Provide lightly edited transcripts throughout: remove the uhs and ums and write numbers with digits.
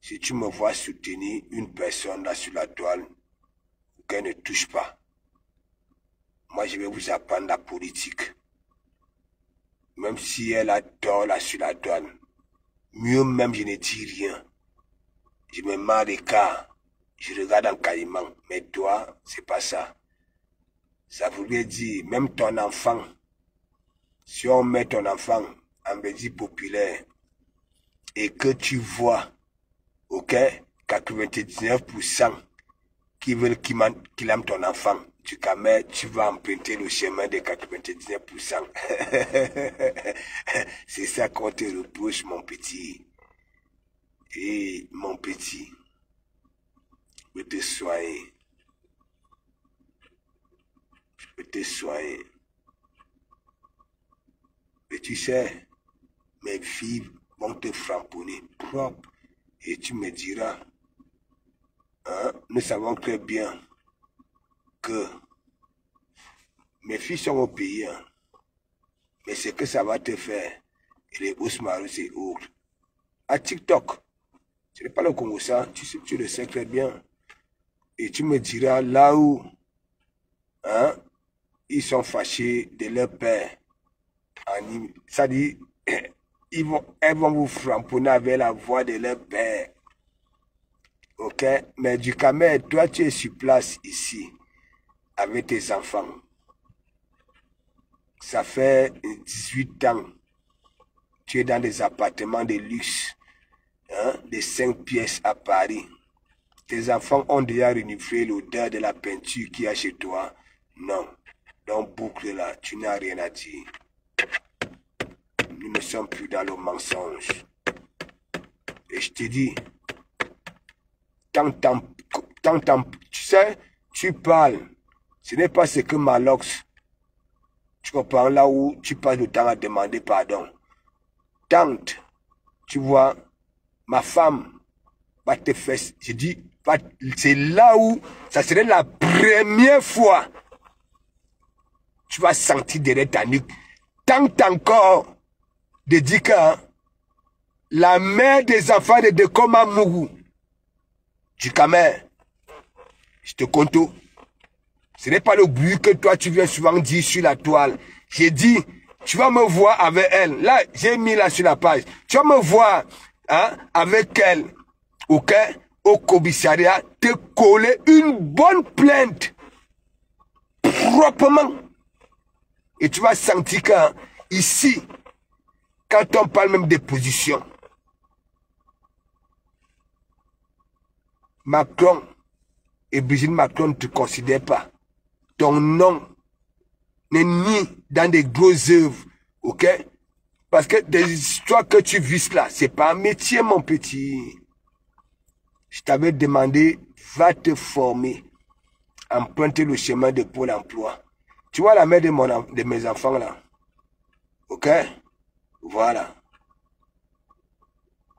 Si tu me vois soutenir une personne là sur la toile, qu'elle ne touche pas. Moi, je vais vous apprendre la politique. Même si elle a tort là sur la toile, mieux même je ne dis rien. Je me mets à l'écart, je regarde en caïman. Mais toi, c'est pas ça. Ça voulait dire, même ton enfant, si on met ton enfant en médecine populaire et que tu vois, ok, 99% qui veulent qu'il aime ton enfant, tu vas emprunter le chemin de 99%. C'est ça qu'on te reproche, mon petit. Et mon petit, je peux te soigner. Je peux te soigner. Et tu sais, mes filles vont te framponner propre. Et tu me diras, hein, nous savons très bien que mes filles sont au pays. Hein, mais ce que ça va te faire, et les Ousmarus et autres, à TikTok, ce n'est pas le Congo ça, tu le sais très bien. Et tu me diras là où, hein, ils sont fâchés de leur père. Ça dit, elles vont vous framponner avec la voix de leur père. Ok? Mais du Camer, toi, tu es sur place ici, avec tes enfants. Ça fait 18 ans. Tu es dans des appartements de luxe, hein, de 5 pièces à Paris. Tes enfants ont déjà reniflé l'odeur de la peinture qu'il y a chez toi. Non. Donc, boucle là, tu n'as rien à dire. Nous ne sommes plus dans le mensonge. Et je te dis, tu sais, tu parles. Ce n'est pas ce que Malox, tu comprends, là où tu passes le temps à demander pardon. Tante, tu vois, ma femme va te faire, je dis, c'est là où, ça serait la première fois, tu vas sentir derrière ta nuque, tant encore, de dire que la mère des enfants de Dekoma Mougou, du Camer, je te compte tout. Ce n'est pas le bruit que toi tu viens souvent dire sur la toile. J'ai dit, tu vas me voir avec elle. Là, j'ai mis là sur la page. Tu vas me voir, hein, avec elle, ok, au commissariat, te coller une bonne plainte, proprement. Et tu vas sentir que, ici, quand on parle même des positions, Macron et Brigitte Macron ne te considèrent pas. Ton nom n'est ni dans des grosses œuvres, ok? Parce que des histoires que tu vis là, c'est pas un métier, mon petit. Je t'avais demandé, va te former, emprunter le chemin de Pôle emploi. Tu vois la mère de mes enfants là, ok? Voilà.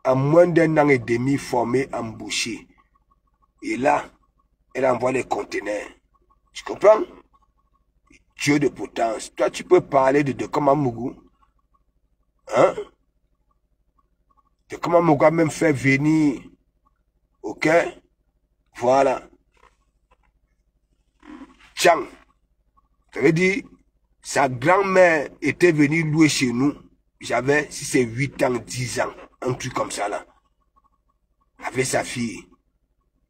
En moins d'un an et demi, formé en boucher. Et là, elle envoie les conteneurs. Tu comprends? Dieu de potence. Toi, tu peux parler de Dekoma Mougou. Hein? Dekoma Mougou a même fait venir. Ok? Voilà. Tiens. Ça veut dire, sa grand-mère était venue louer chez nous. J'avais, si c'est 8 ans, 10 ans. Un truc comme ça là. Avec sa fille.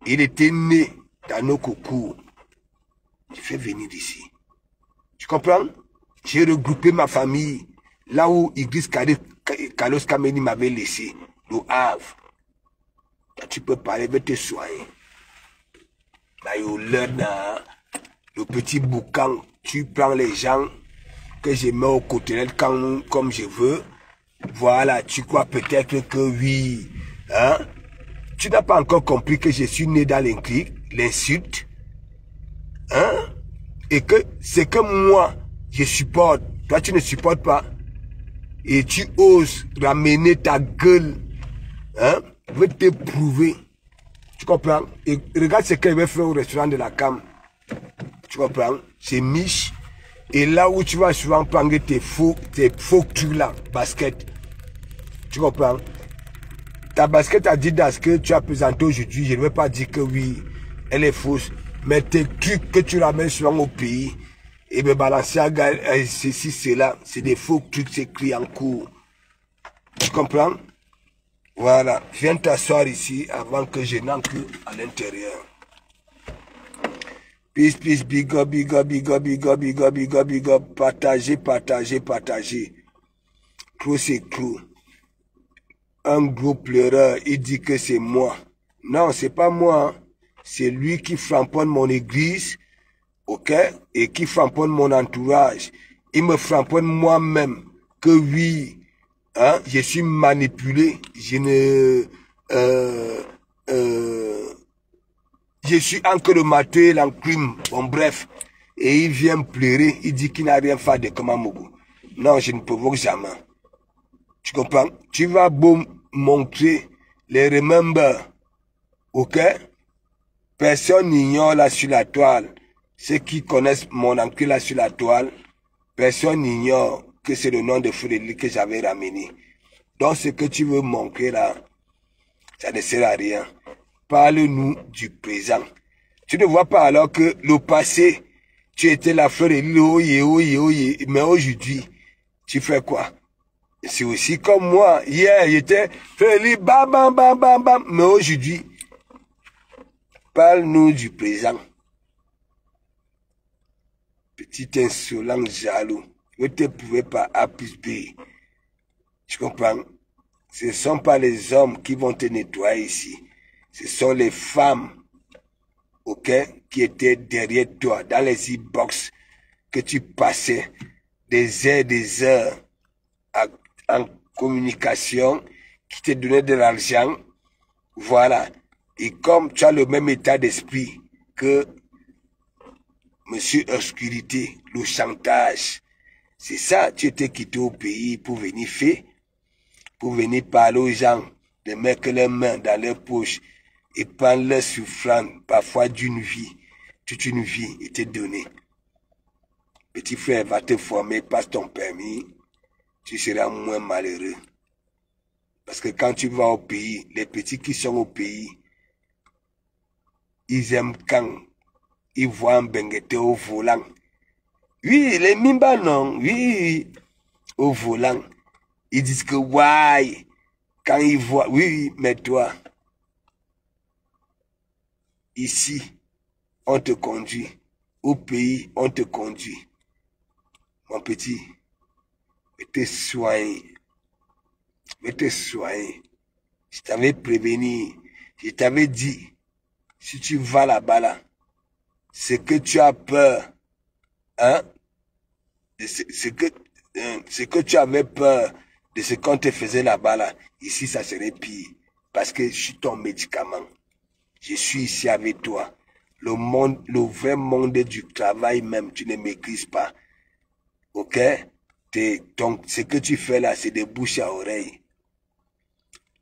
Il était né dans nos coucous. Je fais venir d'ici. Tu comprends? J'ai regroupé ma famille là où Idriss Carlos Kameni m'avait laissé. Le Havre. Là, tu peux parler, je vais te soigner. Là, le petit boucan, tu prends les gens que je mets au côté comme je veux. Voilà, tu crois peut-être que oui. Hein? Tu n'as pas encore compris que je suis né dans l'insulte. Hein? Et que c'est que moi, je supporte. Toi, tu ne supportes pas. Et tu oses ramener ta gueule. Hein? Je vais te prouver. Tu comprends? Et regarde ce qu'elle va faire au restaurant de la CAM. Tu comprends? C'est Mich. Et là où tu vas souvent prendre tes faux trucs là, basket. Tu comprends? ta basket a dit dans ce que tu as présenté aujourd'hui, je ne veux pas dire que oui, elle est fausse, mais tes trucs que tu ramènes souvent au pays, et me balancer à ceci, cela, c'est des faux trucs écrits en cours. Tu comprends? Voilà, viens t'asseoir ici avant que je n'entre à l'intérieur. Peace, peace, big up, big up, big up, big up, big up, big up, big up. Partagez, partagez, partagez. Trop c'est trop. Un gros pleureur, il dit que c'est moi. Non, c'est pas moi. Hein. C'est lui qui framponne mon église, ok? Et qui framponne mon entourage. Il me framponne moi-même que oui, hein, je suis manipulé. Je suis encrementé, l'enclume, bon bref. Et il vient pleurer, il dit qu'il n'a rien fait de Kamamougou. Non, je ne provoque jamais. Tu comprends? Tu vas beau montrer les remember, ok? Personne n'ignore là sur la toile. Ceux qui connaissent mon encre là sur la toile, personne n'ignore que c'est le nom de Frédéric que j'avais ramené. Donc ce que tu veux montrer là, ça ne sert à rien. Parle-nous du présent. Tu ne vois pas alors que le passé, tu étais la fleur de l'île, mais aujourd'hui, tu fais quoi? C'est aussi comme moi. Hier, j'étais fleur de l'île, bam, bam, bam, bam, bam. Mais aujourd'hui, parle-nous du présent. Petit insolent jaloux. Ne te pouvez pas A plus B. Tu comprends? Ce ne sont pas les hommes qui vont te nettoyer ici. Ce sont les femmes, ok, qui étaient derrière toi, dans les e-box, que tu passais des heures en communication, qui te donnaient de l'argent. Voilà. Et comme tu as le même état d'esprit que Monsieur Obscurité, le chantage, c'est ça, tu étais quitté au pays pour venir faire, pour venir parler aux gens, de mettre leurs mains dans leurs poches et prendre leur souffrance, parfois d'une vie, toute une vie était donnée. Petit frère va te former, passe ton permis, tu seras moins malheureux. Parce que quand tu vas au pays, les petits qui sont au pays, ils aiment quand ils voient un bengueté au volant. Oui, les Mimba non, oui, au volant. Ils disent que, ouais, quand ils voient, oui, mais toi, ici, on te conduit. Au pays, on te conduit. Mon petit, mais te soigner. Mais te soigner. Je t'avais prévenu, je t'avais dit, si tu vas là-bas, là, c'est que tu as peur, hein, c'est que tu avais peur de ce qu'on te faisait là-bas, là. Ici, ça serait pire. Parce que je suis ton médicament. Je suis ici avec toi. Le monde, le vrai monde du travail même, tu ne maîtrises pas. Ok? Donc, ce que tu fais là, c'est de bouche à oreille.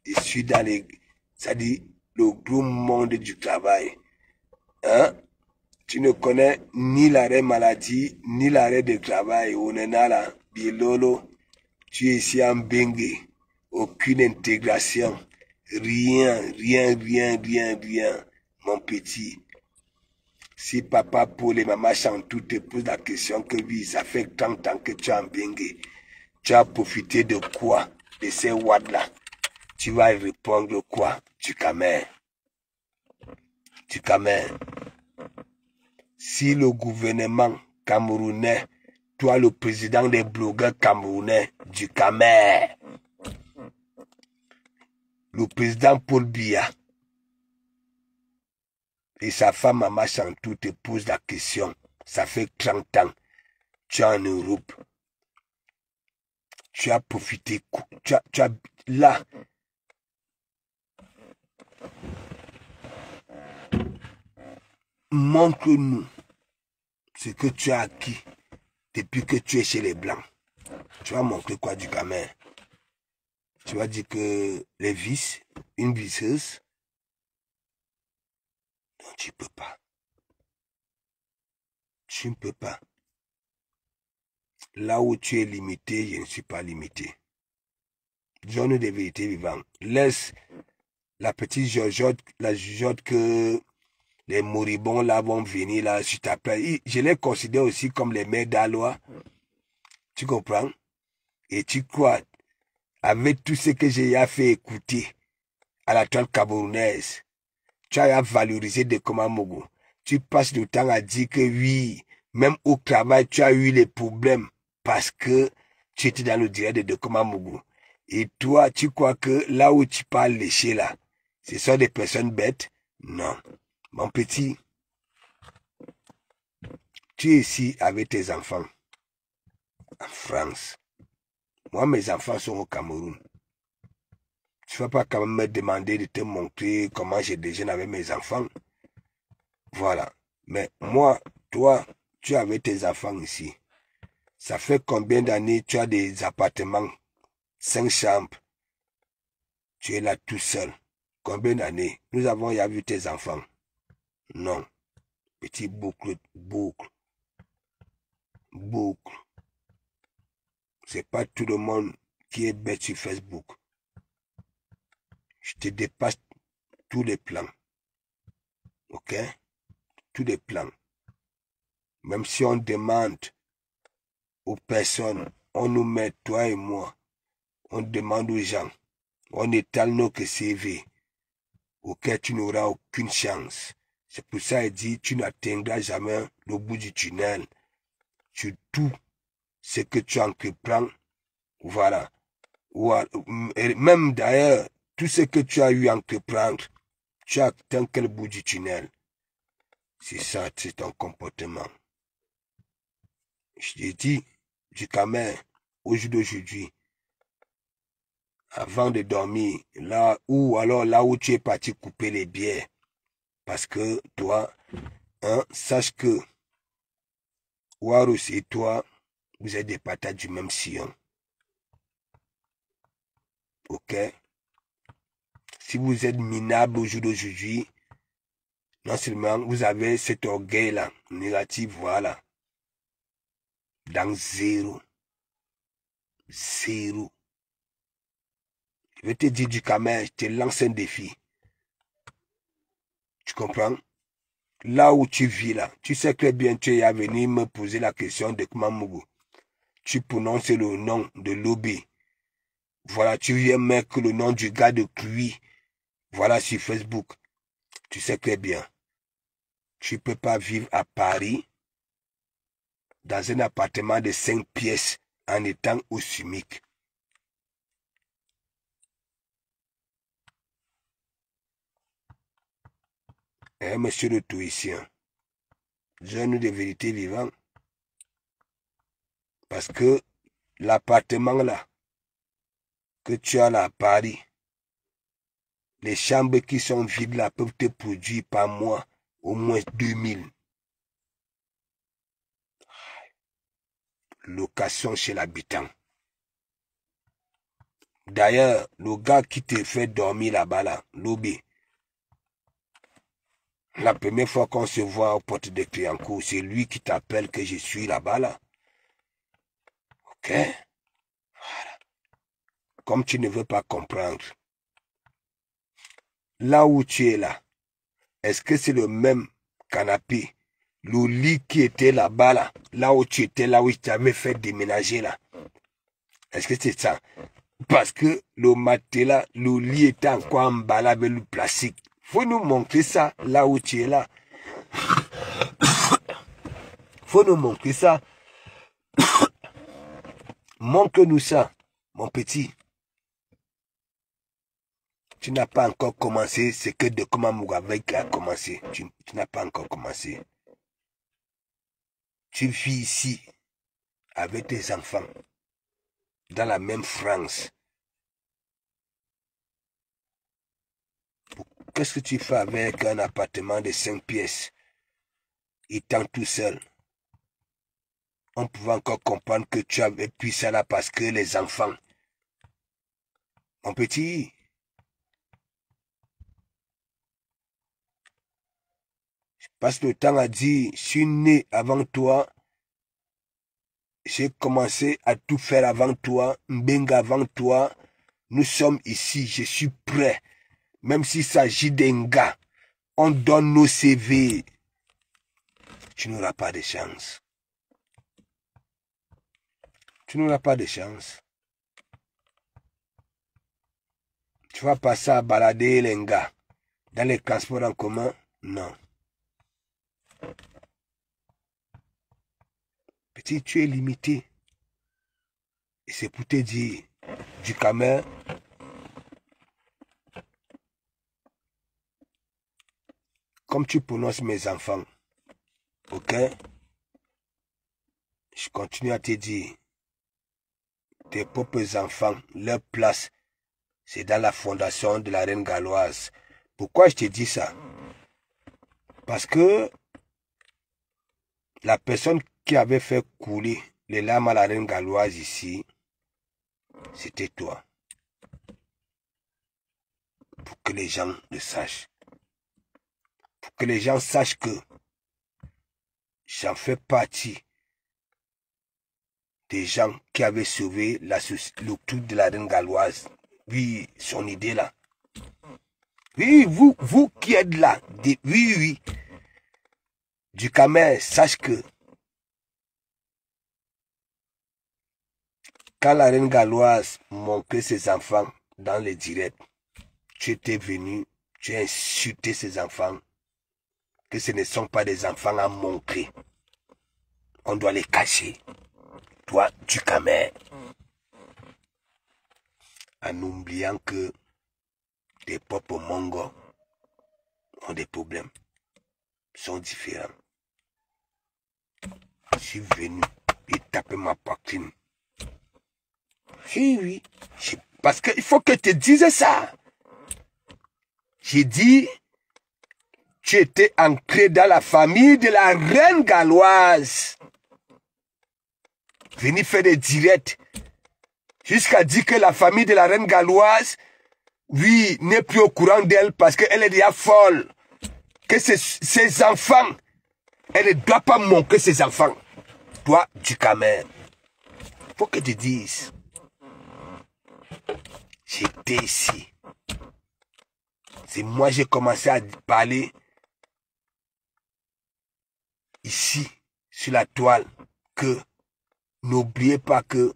Je suis dans les, c'est-à-dire le gros monde du travail. Hein? Tu ne connais ni l'arrêt maladie, ni l'arrêt de travail. On est là, Bilolo. Tu es ici en Bengue. Aucune intégration. Rien, mon petit. Si papa Paul et maman Chantou te posent la question que oui, ça fait 30 ans que tu es en Bengue. Tu as profité de quoi? De ces wads-là. Tu vas répondre quoi? Du Camer. Du Camer. Si le gouvernement camerounais, toi le président des blogueurs camerounais, du Camer, le président Paul Biya et sa femme Maman Chantou te posent la question, ça fait 30 ans, tu es en Europe, tu as profité, tu as là, montre-nous ce que tu as acquis depuis que tu es chez les Blancs. Tu vas montrer quoi du Camer? Tu vas dire que les vis, une visseuse, non, tu ne peux pas. Tu ne peux pas. Là où tu es limité, je ne suis pas limité. Zone de vérité vivante. Laisse la petite Jojotte, la Jojotte que les moribonds là vont venir là, s'il te plaît. Je les considère aussi comme les mères d'Alois. Tu comprends? Et tu crois, avec tout ce que j'ai fait écouter à la toile camerounaise, tu as valorisé de Komamougou. Tu passes le temps à dire que oui, même au travail, tu as eu les problèmes parce que tu étais dans le direct de Komamougou. Et toi, tu crois que là où tu parles léché là, ce sont des personnes bêtes? Non. Mon petit, tu es ici avec tes enfants en France. Moi, mes enfants sont au Cameroun. Tu ne vas pas quand même me demander de te montrer comment je déjeune avec mes enfants. Voilà. Mais moi, toi, tu es avec tes enfants ici. Ça fait combien d'années tu as des appartements, 5 chambres? Tu es là tout seul. Combien d'années? Nous avons déjà vu tes enfants. Non. Petit boucle. C'est pas tout le monde qui est bête sur Facebook. Je te dépasse tous les plans. Ok? Tous les plans. Même si on demande aux personnes, on nous met, toi et moi, on demande aux gens, on étale nos CV, auquel tu n'auras aucune chance. C'est pour ça qu'il dit, tu n'atteindras jamais le bout du tunnel. Sur tout ce que tu entreprends, voilà. Et même d'ailleurs, tout ce que tu as eu à entreprendre, tu as atteint quel bout du tunnel? C'est ça, c'est ton comportement. Je t'ai dit, du Cameroun, au jour d'aujourd'hui, avant de dormir, là où tu es parti couper les bières, parce que toi, hein, sache que Warus et toi, vous êtes des patates du même sillon. Ok? Si vous êtes minable au jour d'aujourd'hui, non seulement vous avez cet orgueil-là, négatif, voilà, dans zéro. Je vais te dire du Cameroun, je te lance un défi. Tu comprends? Là où tu vis là, tu sais très bien tu es à venir me poser la question de Komamougou. Tu prononces le nom de Lobby. Voilà, tu viens mettre le nom du gars de Cui. Voilà sur Facebook. Tu sais très bien. Tu ne peux pas vivre à Paris dans un appartement de 5 pièces en étant au SMIC. Monsieur le tourisien, jeune de vérité vivant, parce que l'appartement là, que tu as là à Paris, les chambres qui sont vides là peuvent te produire par mois au moins 2000. Location chez l'habitant. D'ailleurs, le gars qui te fait dormir là-bas, là, Lobby, la première fois qu'on se voit aux portes de Cliancourt, c'est lui qui t'appelle que je suis là-bas, là. Ok? Voilà. Comme tu ne veux pas comprendre, là où tu es là, est-ce que c'est le même canapé, le lit qui était là-bas, là où tu étais, là où je t'avais fait déménager, là? Est-ce que c'est ça? Parce que le matelas, le lit était encore emballé avec le plastique. Faut nous montrer ça, là où tu es là. Faut nous montrer ça. Montre-nous ça, mon petit. Tu n'as pas encore commencé ce que de Komamougou a commencé. Tu n'as pas encore commencé. Tu vis ici avec tes enfants dans la même France. Qu'est-ce que tu fais avec un appartement de 5 pièces, étant tout seul? On pouvait encore comprendre que tu avais pris ça là parce que les enfants. Mon petit, je passe le temps à dire, je suis né avant toi, j'ai commencé à tout faire avant toi, Mbenga avant toi, nous sommes ici, je suis prêt. même s'il s'agit d'un gars, on donne nos CV. Tu n'auras pas de chance. Tu n'auras pas de chance. Tu vas passer à balader les gars dans les transports en commun? Non. Petit, tu es limité. Et c'est pour te dire, du Camer, comme tu prononces mes enfants, ok? Je continue à te dire, tes propres enfants, leur place, c'est dans la fondation de la reine galloise. Pourquoi je te dis ça? Parce que la personne qui avait fait couler les larmes à la reine galloise ici, c'était toi. Pour que les gens le sachent. Pour que les gens sachent que j'en fais partie des gens qui avaient sauvé le truc de la reine galloise. Oui, son idée là. Oui, vous qui êtes là, oui. Du Camer, sache que quand la reine galloise montrait ses enfants dans les directs, tu étais venu, tu as insulté ses enfants, que ce ne sont pas des enfants à montrer. On doit les cacher. Toi, du Camer. En oubliant que tes propres Mongos ont des problèmes, sont différents. Je suis venu et taper ma poitrine. Oui. Parce qu'il faut que tu dises ça. J'ai dit, tu étais ancré dans la famille de la reine galloise. Venir faire des directs. Jusqu'à dire que la famille de la reine galloise, oui, n'est plus au courant d'elle parce qu'elle est déjà folle. Que ses enfants, elle ne doit pas manquer ses enfants. Toi, du Camer, faut que tu dises. J'étais ici. C'est moi j'ai commencé à parler ici, sur la toile, que n'oubliez pas que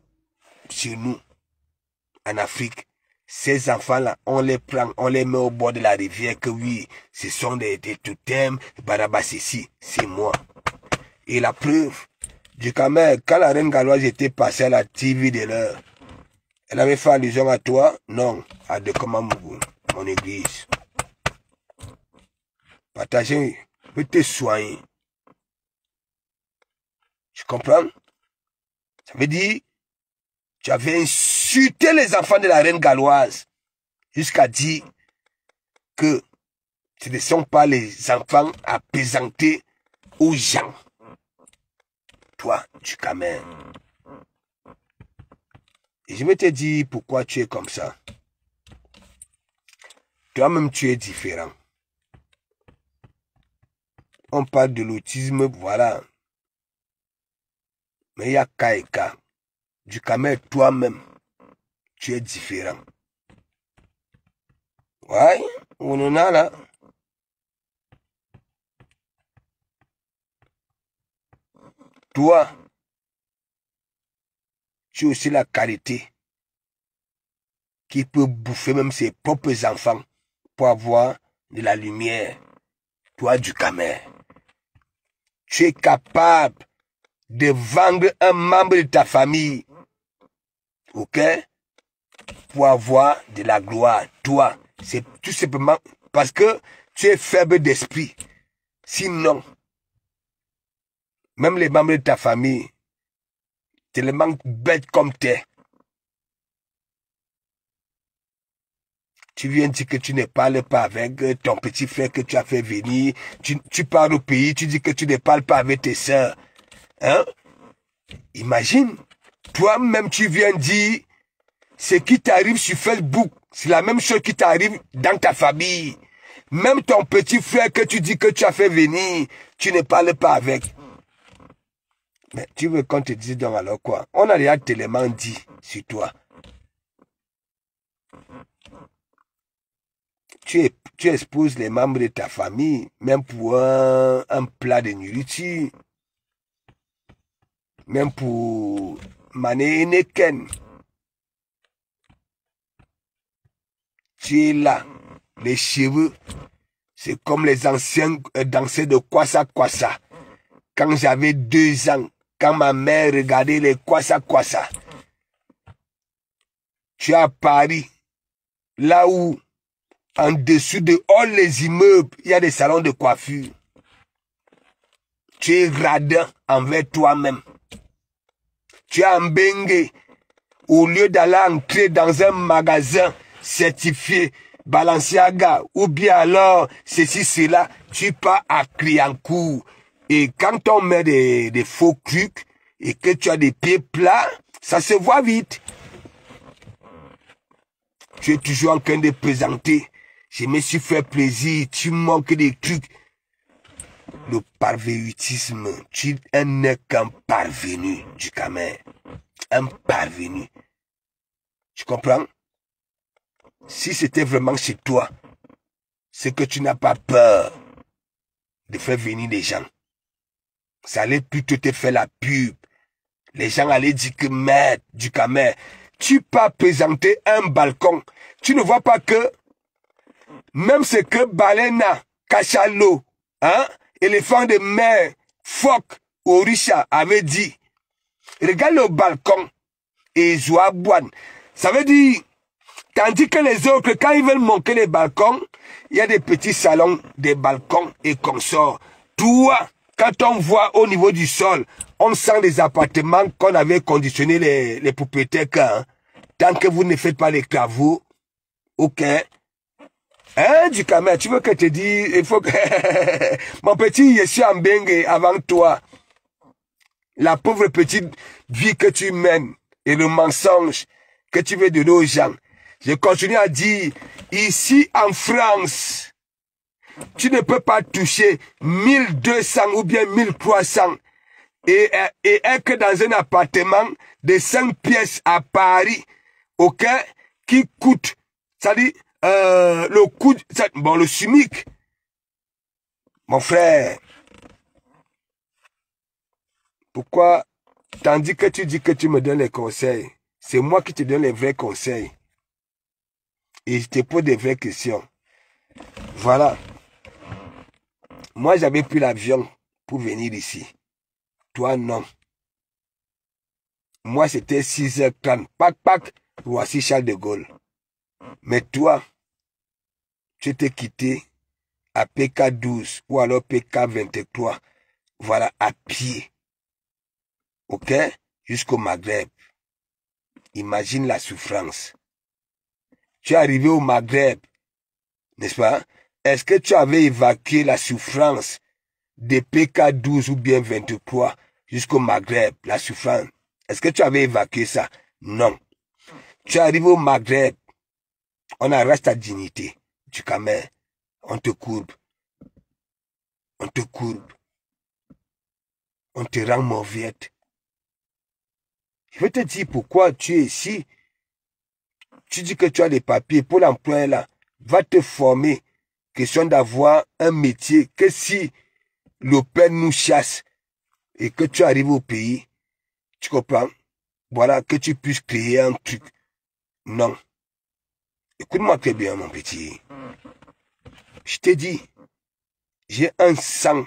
chez nous, en Afrique, ces enfants-là, on les prend, on les met au bord de la rivière, que oui, ce sont des totems, Barabas ici, c'est moi. Et la preuve, du Camer, quand la reine galloise était passée à la TV de l'heure, elle avait fait allusion à toi? Non, à Dekomamougou, mon église. Partagez, peut te soigner. Tu comprends? Ça veut dire, tu avais insulté les enfants de la reine galloise jusqu'à dire que ce ne sont pas les enfants à présenter aux gens. Toi, du Camer. Et je vais te dire pourquoi tu es comme ça. Toi-même, tu es différent. On parle de l'autisme, voilà. Mais il y a cas et cas. Du Camer, toi-même, tu es différent. Ouais, on en a là. Toi, tu as aussi la qualité qui peut bouffer même ses propres enfants pour avoir de la lumière. Toi, du Camer, tu es capable de vendre un membre de ta famille, ok, pour avoir de la gloire. Toi, c'est tout simplement parce que tu es faible d'esprit. Sinon, même les membres de ta famille, tellement bêtes comme t'es. Tu viens dire que tu ne parles pas avec ton petit frère que tu as fait venir. Tu pars au pays, tu dis que tu ne parles pas avec tes sœurs. Hein? Imagine, toi-même tu viens dire ce qui t'arrive sur Facebook, c'est la même chose qui t'arrive dans ta famille. Même ton petit frère que tu dis que tu as fait venir, tu ne parles pas avec. Mais tu veux qu'on te dise donc alors quoi? On a déjà tellement dit sur toi. tu exposes les membres de ta famille, même pour un plat de nourriture, même pour maner neken. Tu es là, les cheveux, c'est comme les anciens danseurs de Kwassa Kwassa. Quand j'avais 2 ans, quand ma mère regardait les Kwassa Kwassa, tu es à Paris, là où, en dessous de all les immeubles, il y a des salons de coiffure. Tu es radin envers toi-même. Tu es en bengue. Au lieu d'aller entrer dans un magasin certifié Balenciaga ou bien alors ceci, cela, tu pars à Cliancourt. Et quand on met des faux trucs et que tu as des pieds plats, ça se voit vite. Tu es toujours en train de présenter. Je me suis fait plaisir, tu manques des trucs. Le parvéutisme, tu n'es qu'un parvenu du Camer. Un parvenu. Tu comprends? Si c'était vraiment chez toi, c'est que tu n'as pas peur de faire venir des gens. Ça allait plutôt te faire la pub. Les gens allaient dire que maître du Camer, tu peux présenter un balcon. Tu ne vois pas que même ce que Balena, Cachalot, hein, éléphant de mer, phoque, Orisha avait dit. Regarde le balcon et Zouabouane. Ça veut dire, tandis que les autres, quand ils veulent monter les balcons, il y a des petits salons, des balcons et consorts. Toi, quand on voit au niveau du sol, on sent les appartements qu'on avait conditionnés les propriétaires. Hein. Tant que vous ne faites pas les travaux, ok. Hein, du Camer, tu veux que je te dise, il faut que... Mon petit, je suis en bengue avant toi. La pauvre petite vie que tu mènes et le mensonge que tu veux donner aux gens. Je continue à dire, ici en France, tu ne peux pas toucher 1200 ou bien 1300 et être dans un appartement de 5 pièces à Paris, ok, qui coûte, ça dit, le coût, bon, le SMIC, mon frère, pourquoi, tandis que tu dis que tu me donnes les conseils, c'est moi qui te donne les vrais conseils. Et je te pose des vraies questions. Voilà. Moi, j'avais pris l'avion pour venir ici. Toi, non. Moi, c'était 6h30. Pac, pac, voici Charles de Gaulle. Mais toi, tu t'es quitté à PK12 ou alors PK23. Voilà, à pied. Ok? Jusqu'au Maghreb. Imagine la souffrance. Tu es arrivé au Maghreb, n'est-ce pas? Est-ce que tu avais évacué la souffrance de PK12 ou bien 23 jusqu'au Maghreb, la souffrance? Est-ce que tu avais évacué ça? Non. Tu es arrivé au Maghreb, on arrache ta dignité. Du Camer, on te courbe. On te courbe. On te rend mauviette. Je vais te dire pourquoi tu es ici. Tu dis que tu as des papiers pour l'emploi là. Va te former. Question d'avoir un métier que si le père nous chasse et que tu arrives au pays, tu comprends? Voilà, que tu puisses créer un truc. Non. Écoute-moi très bien, mon petit. Je t'ai dit, j'ai un sang.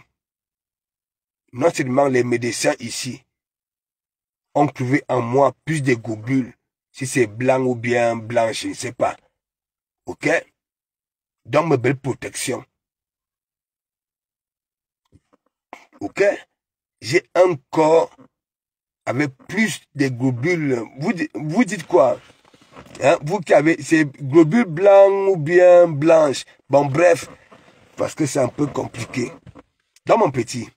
Non seulement les médecins ici ont trouvé en moi plus de globules, si c'est blanc ou bien blanche, je ne sais pas. Ok? Donc, ma belle protection. Ok? J'ai un corps avec plus de globules. Vous dites quoi? Hein? Vous qui avez ces globules blancs ou bien blanches. Bon, bref, parce que c'est un peu compliqué. Dans mon petit,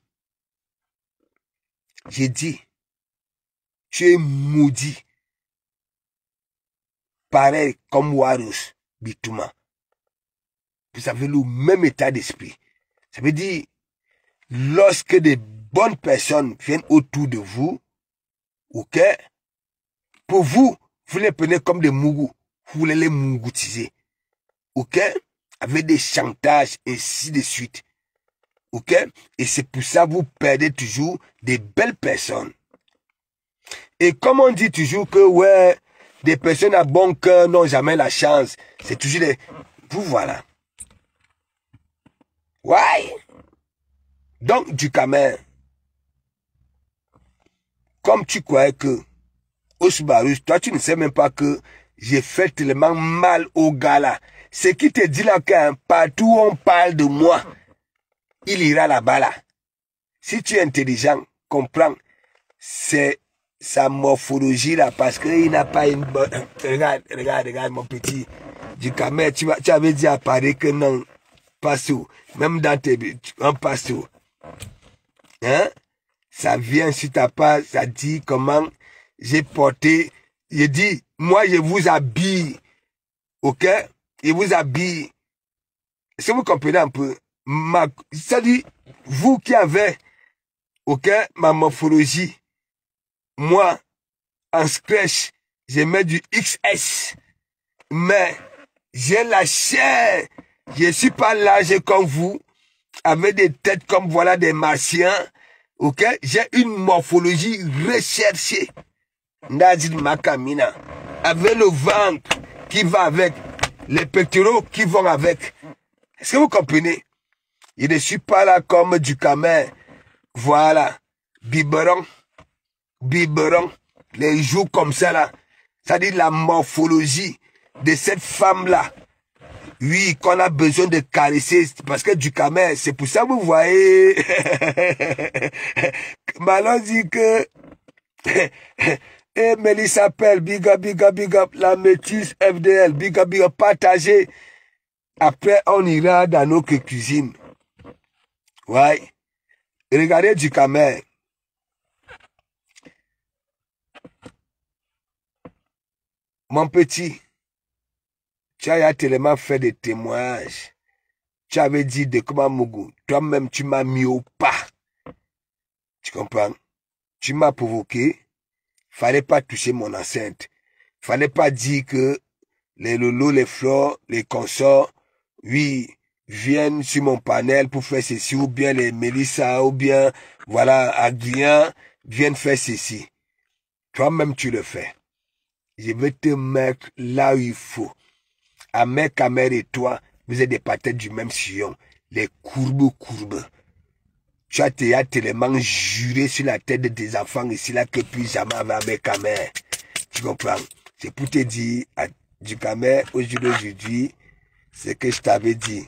j'ai dit, tu es maudit. Pareil comme Warus, Bitouma. Vous avez le même état d'esprit. Ça veut dire, lorsque des bonnes personnes viennent autour de vous, ok, pour vous, vous les prenez comme des mougous. Vous voulez les mougoutiser. Ok? avec des chantages, et ainsi de suite. Ok? Et c'est pour ça que vous perdez toujours des belles personnes. Et comme on dit toujours que, ouais, des personnes à bon cœur n'ont jamais la chance. C'est toujours des... Vous voilà. Ouais. Donc, du Camer, comme tu croyais que, Osbarus, toi, tu ne sais même pas que j'ai fait tellement mal au gars là. Ce qui te dit là qu'un partout où on parle de moi, il ira là-bas là. Si tu es intelligent, comprends, c'est sa morphologie là, parce qu'il n'a pas une bonne... Regarde mon petit. Du Camer, tu avais dit à Paris que non, pas sous. Même dans tes... Un pas sous. Hein? Ça vient sur ta page, ça dit comment j'ai porté. J'ai dit, moi je vous habille. Ok? Je vous habille. Est-ce que vous comprenez un peu? Ça dit, vous qui avez, ok, ma morphologie, moi, en scratch, je mets du XS. Mais, j'ai la chair. Je suis pas large comme vous, avec des têtes comme voilà des martiens. Ok? J'ai une morphologie recherchée. Nazid Makamina. Avec le ventre qui va avec, les pectoraux qui vont avec. Est-ce que vous comprenez? Je ne suis pas là comme du Camer. Voilà. Biberon. Les joues comme ça là. Ça dit la morphologie de cette femme-là. Oui, qu'on a besoin de caresser. Parce que du Camer, c'est pour ça que vous voyez. Malon dit que... Et Mélissa appelle, big up, la métisse FDL, big up, partagez. Après, on ira dans nos cuisines. Ouais. Regardez du Camer. Mon petit, tu as tellement fait des témoignages. Tu avais dit de comment Mougou. Toi-même, tu m'as mis au pas. Tu comprends? Tu m'as provoqué. Fallait pas toucher mon enceinte. Fallait pas dire que les lolos, les fleurs, les consorts, oui, viennent sur mon panel pour faire ceci, ou bien les Mélissa, ou bien, voilà, Adrien, viennent faire ceci. Toi-même, tu le fais. Je vais te mettre là où il faut. Amer, Camer et toi, vous êtes des patates du même sillon. Les courbes. Tu as tellement juré sur la tête de tes enfants ici là que plus jamais avec Camer. Tu comprends? C'est pour te dire, du Camer, aujourd'hui, c'est que je t'avais dit.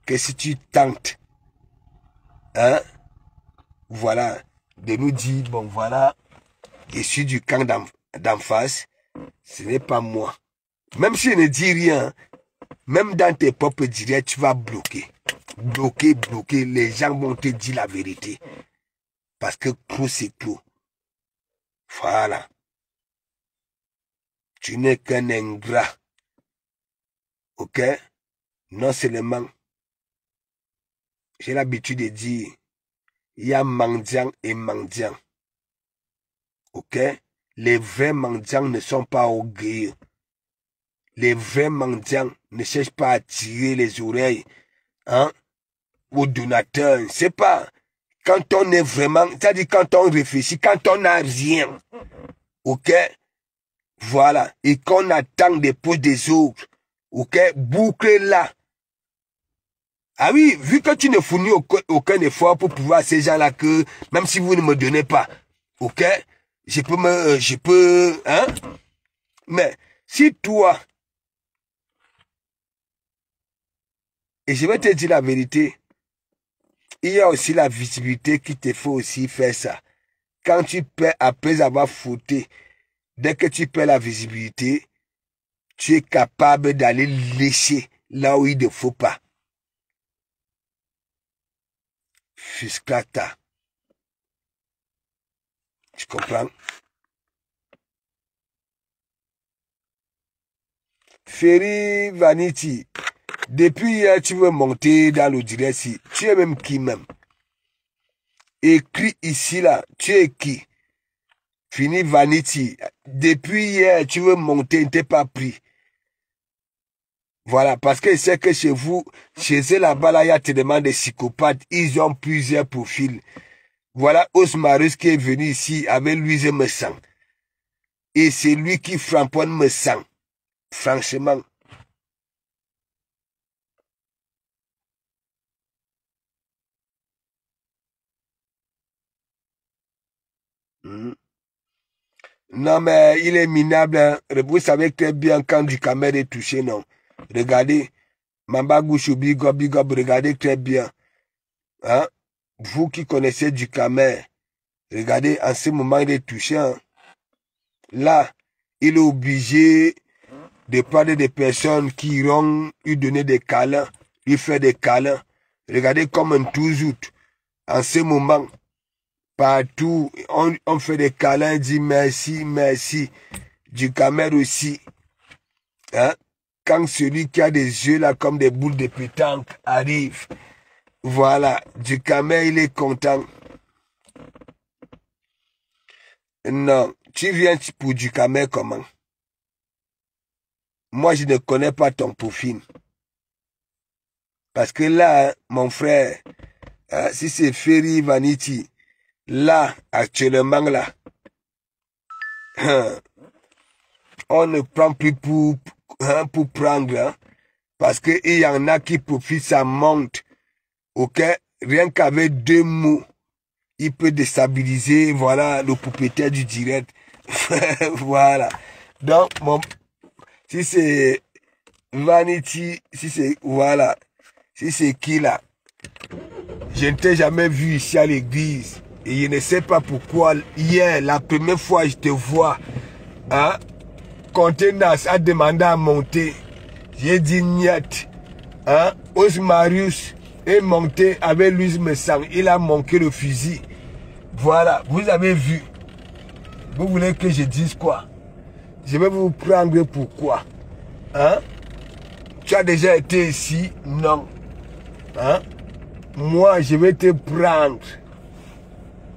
Que si tu tentes, hein, voilà, de nous dire, bon voilà, je suis du camp d'en face, ce n'est pas moi. Même si je ne dis rien, même dans tes propres directs, tu vas bloquer. Bloquer, les gens vont te dire la vérité. Parce que clou, c'est clou. Voilà. Tu n'es qu'un ingrat. Ok? Non seulement, j'ai l'habitude de dire, il y a mendiant et mendiant. Ok? Les vrais mendiants ne sont pas orgueilleux. Les vrais mendiants ne cherchent pas à tirer les oreilles, hein, aux donateurs. C'est pas quand on est vraiment, c'est-à-dire quand on réfléchit, quand on n'a rien, ok, voilà, et qu'on attend des poches des autres, ok, bouclez là. Ah oui, vu que tu ne fournis aucun effort pour pouvoir ces gens-là que, même si vous ne me donnez pas, ok, je peux, hein, mais si toi, et je vais te dire la vérité, il y a aussi la visibilité qui te faut aussi faire ça. Quand tu perds, après avoir fauté, dès que tu perds la visibilité, tu es capable d'aller lécher là où il ne faut pas. Fuscata. Tu comprends? Ferry Vanity. Depuis hier, tu veux monter dans le direct si. Tu es même qui même? Écris ici là. Tu es qui? Fini Vanity. Depuis hier, tu veux monter, ne t'es pas pris. Voilà, parce que c'est que chez vous, chez eux là-bas, là, il y a tellement de psychopathes. Ils ont plusieurs profils. Voilà Osmarus qui est venu ici avec Louise Messang. Et c'est lui qui framponne Messang. Franchement. Non, mais il est minable. Hein. Vous savez très bien quand du Camer est touché, non. Regardez. Mamba Gouchou, big up, regardez très bien. Hein? Vous qui connaissez du Camer, regardez, en ce moment, il est touché. Hein. Là, il est obligé de parler des personnes qui iront lui donner des câlins, lui faire des câlins. Regardez comme un toujours. En ce moment, partout, on fait des câlins, dit merci, merci. Du Camer aussi. Hein? Quand celui qui a des yeux là comme des boules de pétanque arrive, voilà, du Camer, il est content. Non, tu viens pour du Camer comment? Moi, je ne connais pas ton profil. Parce que là, hein, mon frère, hein, si c'est Ferry Vanity, là, actuellement, là, on ne prend plus pour prendre, hein, parce qu'il y en a qui profitent, ça monte. Ok? Rien qu'avec 2 mots, il peut déstabiliser, voilà, le propriétaire du direct. Voilà. Donc, si c'est Vanity, si c'est, voilà, si c'est qui là, je ne t'ai jamais vu ici à l'église. Et je ne sais pas pourquoi, hier, la première fois je te vois, hein, Contenas a demandé à monter. J'ai dit niet. Hein? Osmarius est monté avec Louise Messang. Il a manqué le fusil. Voilà, vous avez vu. Vous voulez que je dise quoi? Je vais vous prendre pourquoi? Hein? Tu as déjà été ici? Non. Hein? Moi, je vais te prendre.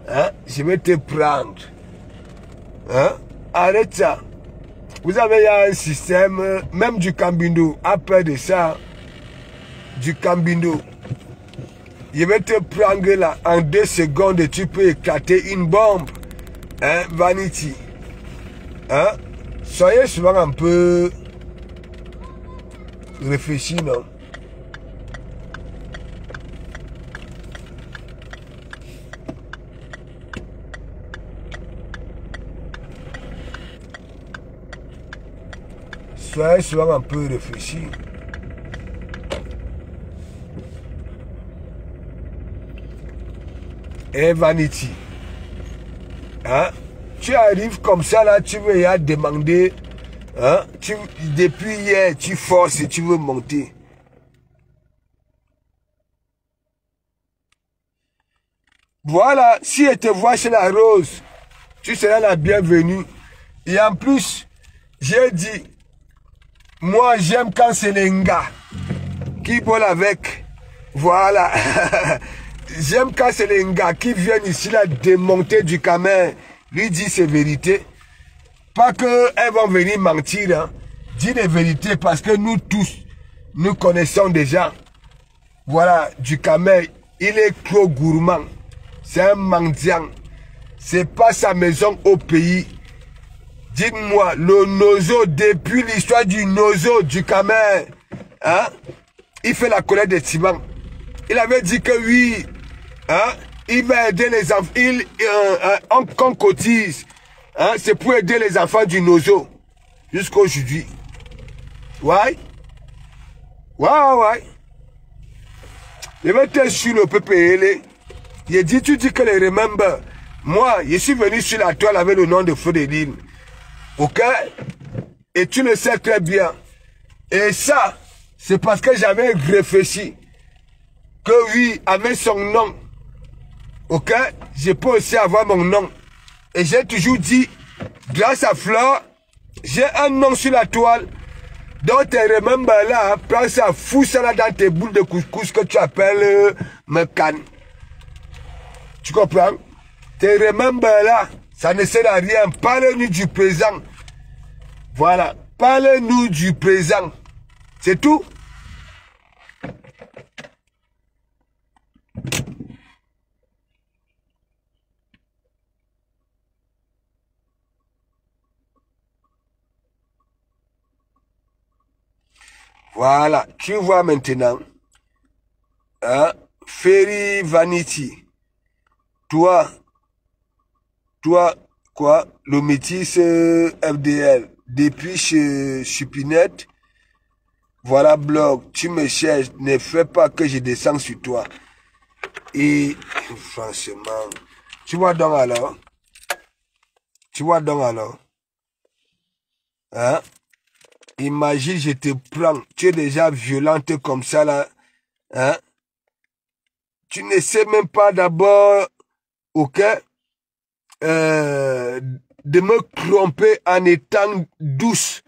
Hein? Je vais te prendre. Hein? Arrête ça. Vous avez un système, même du Cambindo, après de ça, du Cambindo. Je vais te prendre là, en 2 secondes, et tu peux éclater une bombe. Hein, Vanity. Hein? Soyez souvent un peu réfléchi, non? Soyez souvent un peu réfléchi. Et Vanity. Hein? Tu arrives comme ça là, tu veux y aller demander. Hein? Depuis hier, tu forces et tu veux monter. Voilà, si je te vois chez la Rose, tu seras la bienvenue. Et en plus, j'ai dit, moi j'aime quand c'est les gars qui volent avec. Voilà. J'aime quand c'est les gars qui viennent ici là démonter du Camer, lui dire ses vérités. Pas qu'elles vont venir mentir, hein. Dire les vérités parce que nous tous, nous connaissons déjà. Voilà, du Camer, il est trop gourmand. C'est un mendiant. C'est pas sa maison au pays. Dites-moi, le Nozo, depuis l'histoire du Nozo, du Camer, hein, il fait la colère des ciments. Il avait dit que oui, hein, il va aider les enfants, qu'on cotise, hein, c'est pour aider les enfants du Nozo, jusqu'à aujourd'hui. Ouais. Ouais. Je vais te sur le PPL. Il dit, tu dis que les remember. Moi, je suis venu sur la toile avec le nom de Fodéline. Ok? Et tu le sais très bien. Et ça, c'est parce que j'avais réfléchi. Que oui, avec son nom. Ok? Je peux aussi avoir mon nom. Et j'ai toujours dit, grâce à Flore, j'ai un nom sur la toile. Donc, tes remember là, prends ça, fous ça là dans tes boules de couscous que tu appelles Mekan. Tu comprends? Tes remember là, ça ne sert à rien. Parle-nous du présent. Voilà. Parle-nous du présent. C'est tout. Voilà, tu vois maintenant, hein, Ferry Vanity, toi, quoi, le métis FDL, depuis chez Chupinette, voilà blog, tu me cherches, ne fais pas que je descends sur toi. Et franchement, tu vois donc alors, hein, imagine je te prends, tu es déjà violente comme ça là, hein, tu ne sais même pas d'abord, ok, de me tromper en étant douce.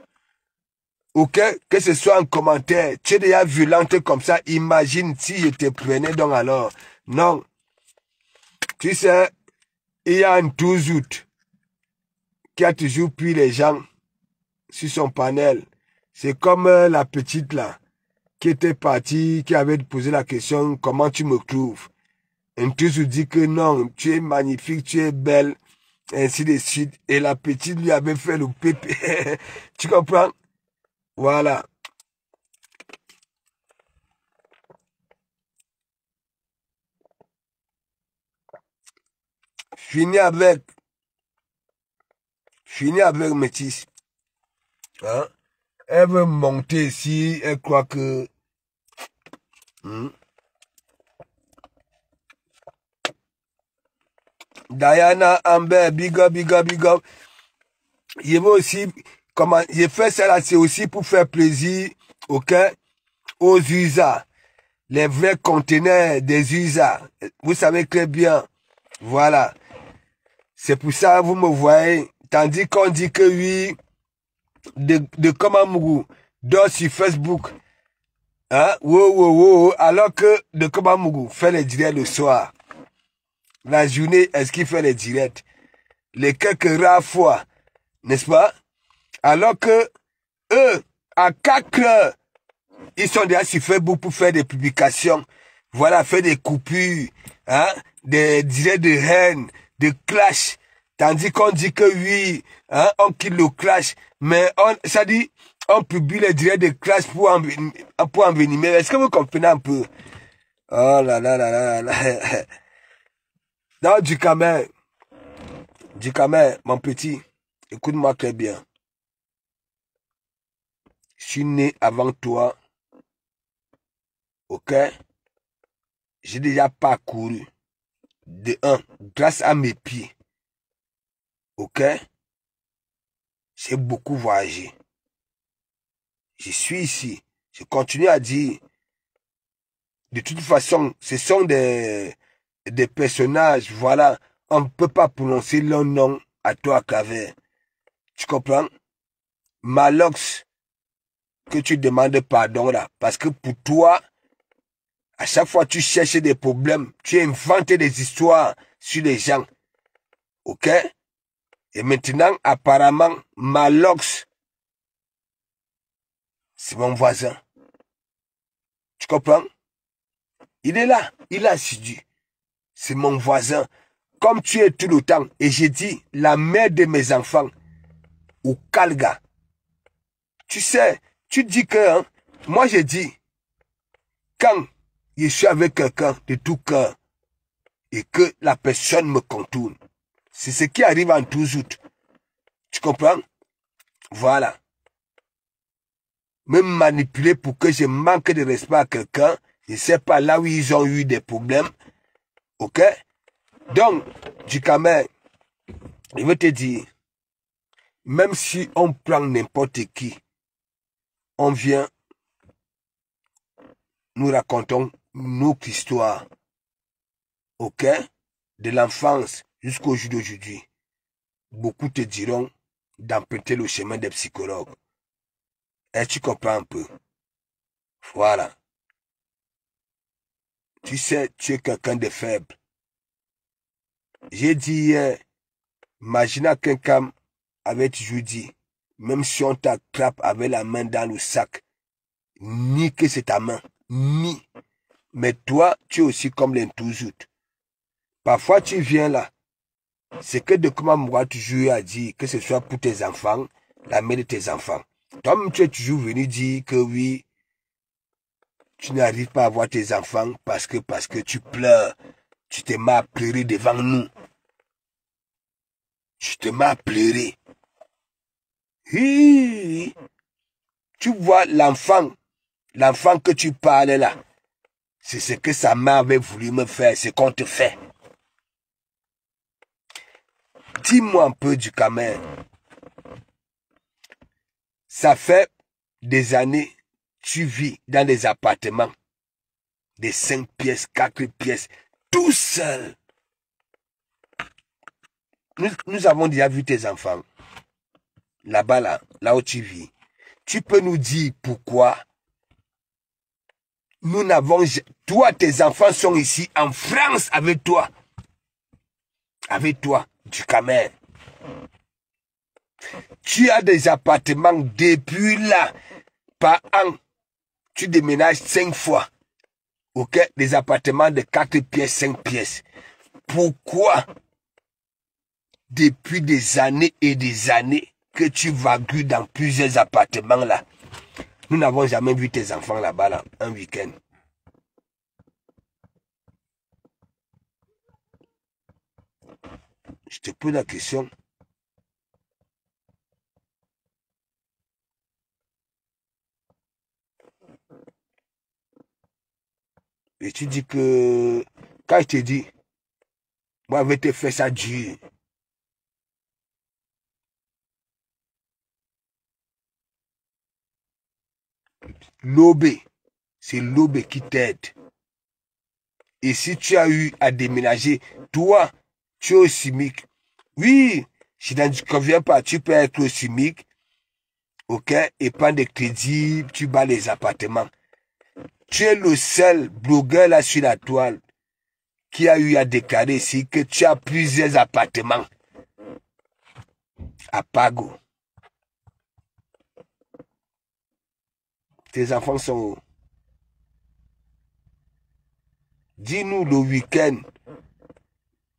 Ok, que ce soit en commentaire, tu es déjà violente comme ça, imagine si je te prenais donc alors. Non. Tu sais, il y a un Touzout qui a toujours pris les gens sur son panel. C'est comme la petite là, qui était partie, qui avait posé la question, comment tu me trouves? Un Touzout dit que non, tu es magnifique, tu es belle, ainsi de suite. Et la petite lui avait fait le pépé. Tu comprends? Voilà. Fini avec Métis. Hein? Elle veut monter ici, elle croit que... Diana Amber, big up. Je veux aussi, comment, j'ai fait ça là, c'est aussi pour faire plaisir, ok, aux users, les vrais conteneurs des users. Vous savez très bien, voilà. C'est pour ça vous me voyez, tandis qu'on dit que oui, de Komamougou, dort sur Facebook, hein, wow, alors que de Komamougou fait les directs le soir. La journée, est-ce qu'il fait les directs? Les quelques rares fois, n'est-ce pas? Alors que eux, à 4 heures, ils sont déjà sur Facebook pour faire des publications. Voilà, faire des coupures, hein, des directs de haine, de clash. Tandis qu'on dit que oui, hein, on quitte le clash. Mais ça dit, on publie les directs de clash pour envenimer. Est-ce que vous comprenez un peu? Oh là là. Non, du Camer, mon petit, écoute-moi très bien. Je suis né avant toi, ok? J'ai déjà parcouru, de un, grâce à mes pieds, ok? J'ai beaucoup voyagé. Je suis ici. Je continue à dire, de toute façon, ce sont des personnages, voilà. On ne peut pas prononcer leur nom à toi, Claver. Tu comprends? Malox, que tu demandes pardon là. Parce que pour toi, à chaque fois tu cherches des problèmes, tu inventes des histoires sur les gens. Ok? Et maintenant, apparemment, Malox, c'est mon voisin. Tu comprends? Il est là, il est assidu. C'est mon voisin. Comme tu es tout le temps, et j'ai dit, la mère de mes enfants, au Kalga. Tu sais, tu dis que, hein, moi j'ai dit, quand je suis avec quelqu'un de tout cœur, et que la personne me contourne, c'est ce qui arrive en tous août. Tu comprends? Voilà. Me manipuler pour que je manque de respect à quelqu'un, je ne sais pas là où ils ont eu des problèmes. Ok? Donc, du Camer, je veux te dire, même si on prend n'importe qui, on vient, nous racontons notre histoire. Ok? De l'enfance jusqu'au jour d'aujourd'hui. Beaucoup te diront d'emprunter le chemin des psychologues. Et tu comprends un peu? Voilà. Tu sais, tu es quelqu'un de faible. J'ai dit hier, imagine quelqu'un avait toujours dit, même si on t'attrape avec la main dans le sac, ni que c'est ta main, ni. Mais toi, tu es aussi comme l'intouzout. Parfois, tu viens là. C'est que de comment moi toujours à dire que ce soit pour tes enfants, la mère de tes enfants. Toi-même, tu es toujours venu dire que oui, tu n'arrives pas à voir tes enfants parce que tu pleures. Tu te mets à pleurer devant nous. Tu te mets à pleurer. Hi. Tu vois l'enfant que tu parles là. C'est ce que sa mère avait voulu me faire, c'est qu'on te fait. Dis-moi un peu du Cameroun. Ça fait des années, tu vis dans des appartements de 5 pièces, 4 pièces, tout seul. Nous avons déjà vu tes enfants. Là-bas, là où tu vis. Tu peux nous dire pourquoi nous n'avons... Toi, tes enfants sont ici en France avec toi. Avec toi, du Cameroun. Tu as des appartements depuis là, par an. Tu déménages 5 fois. Ok? Des appartements de 4 pièces, 5 pièces. Pourquoi, depuis des années et des années, que tu vagues dans plusieurs appartements là, nous n'avons jamais vu tes enfants là-bas, là, un week-end? Je te pose la question. Et tu dis que, quand je te dis, moi, je vais te faire ça dur. L'aube, c'est l'aube qui t'aide. Et si tu as eu à déménager, toi, tu es au CIMIC. Oui, je ne conviens pas, tu peux être au CIMIC, ok, et prendre des crédits, tu bats les appartements. Tu es le seul blogueur là sur la toile qui a eu à déclarer ici que tu as plusieurs appartements à Pago. Tes enfants sont où? Dis-nous le week-end.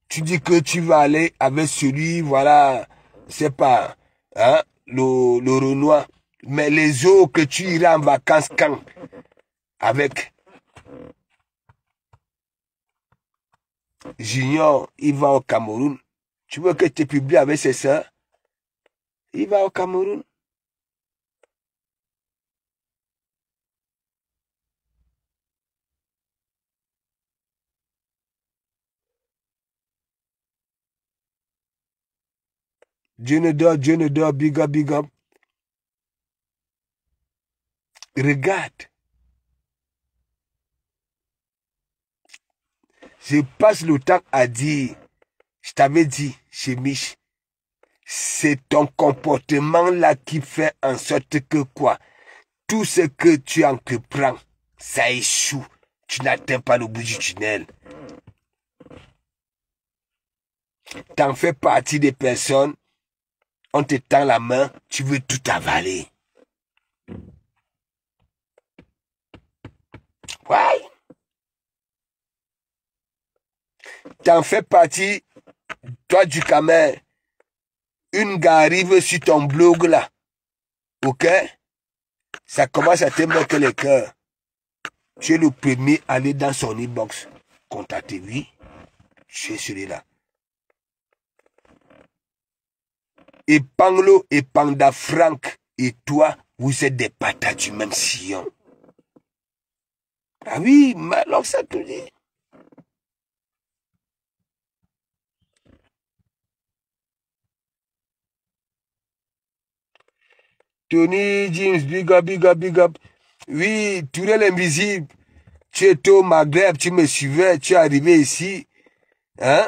Tu dis que tu vas aller avec celui, voilà, c'est pas, hein, le Renoir. Mais les autres que tu iras en vacances quand? Avec Junior, il va au Cameroun. Tu veux que tu publies avec ses soeurs? Il va au Cameroun. Dieu ne dort, big up, big up. Regarde. Je passe le temps à dire, je t'avais dit, chez Mich, c'est ton comportement là qui fait en sorte que quoi? Tout ce que tu entreprends, ça échoue. Tu n'atteins pas le bout du tunnel. Tu en fais partie des personnes, on te tend la main, tu veux tout avaler. Ouais. Tu en fais partie, toi du Cameroun. Une gars arrive sur ton blog là. Ok? Ça commence à te mettre le cœur. Tu es le premier à aller dans son inbox. Contactez, oui. Je suis celui-là. Et Panglo et Panda Franck et toi, vous êtes des patates du même sillon. Ah oui, mais alors ça te dit. Tony James, big up, big up, big up. Oui, Tourelle Invisible. Tu étais au Maghreb, tu me suivais, tu es arrivé ici. Hein?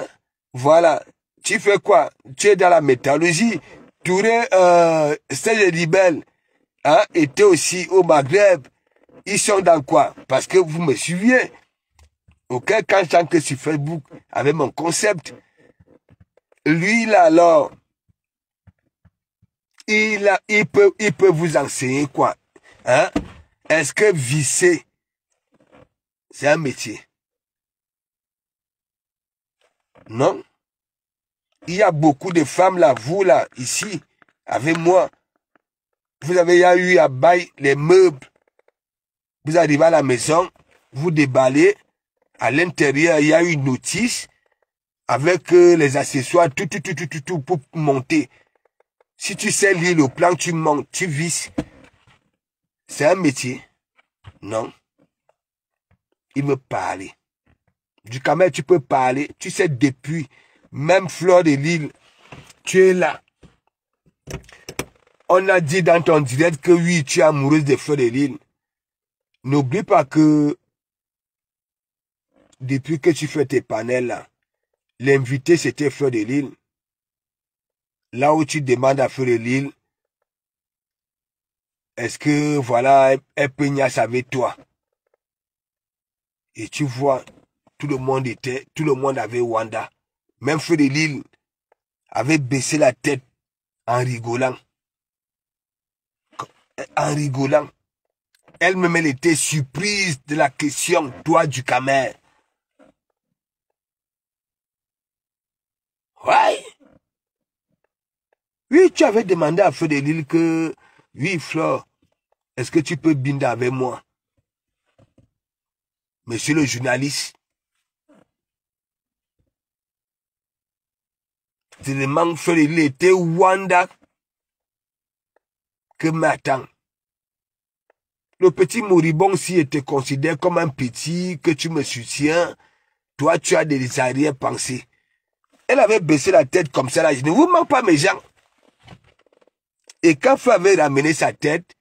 Voilà. Tu fais quoi? Tu es dans la métallurgie. Touré, Serge Ribel, hein, était aussi au Maghreb. Ils sont dans quoi? Parce que vous me suiviez. Ok, quand je chante sur Facebook avec mon concept, lui là alors, il peut vous enseigner quoi? Hein? Est-ce que visser, c'est un métier? Non. Il y a beaucoup de femmes là, vous là, ici, avec moi. Vous avez eu à bailler les meubles. Vous arrivez à la maison, vous déballez. À l'intérieur, il y a une notice avec les accessoires, tout pour monter. Si tu sais lire le plan, tu montes, tu visses. C'est un métier? Non. Il veut parler. Du Cameroun, tu peux parler. Tu sais depuis, même Fleur de Lille, tu es là. On a dit dans ton direct que oui, tu es amoureuse de Fleur de Lille. N'oublie pas que depuis que tu fais tes panels là, l'invité c'était Fleur de Lille. Là où tu demandes à Fleur de Lille, est-ce que voilà, elle peut niasse avec toi? Et tu vois, tout le monde avait Wanda. Même Fleur de Lille avait baissé la tête en rigolant. En rigolant. Elle-même, elle était surprise de la question, toi du Cameroun. Ouais. Oui, tu avais demandé à Fleur de Lille que, oui, Fleur, est-ce que tu peux binder avec moi? Monsieur le journaliste. Tellement Fleur de Lille était Wanda. Que m'attend. Le petit moribond, si te considère comme un petit, que tu me soutiens, toi, tu as des arrière-pensées. Elle avait baissé la tête comme ça, là. Je ne vous mens pas, mes gens. Et quand Fleur avait ramené sa tête,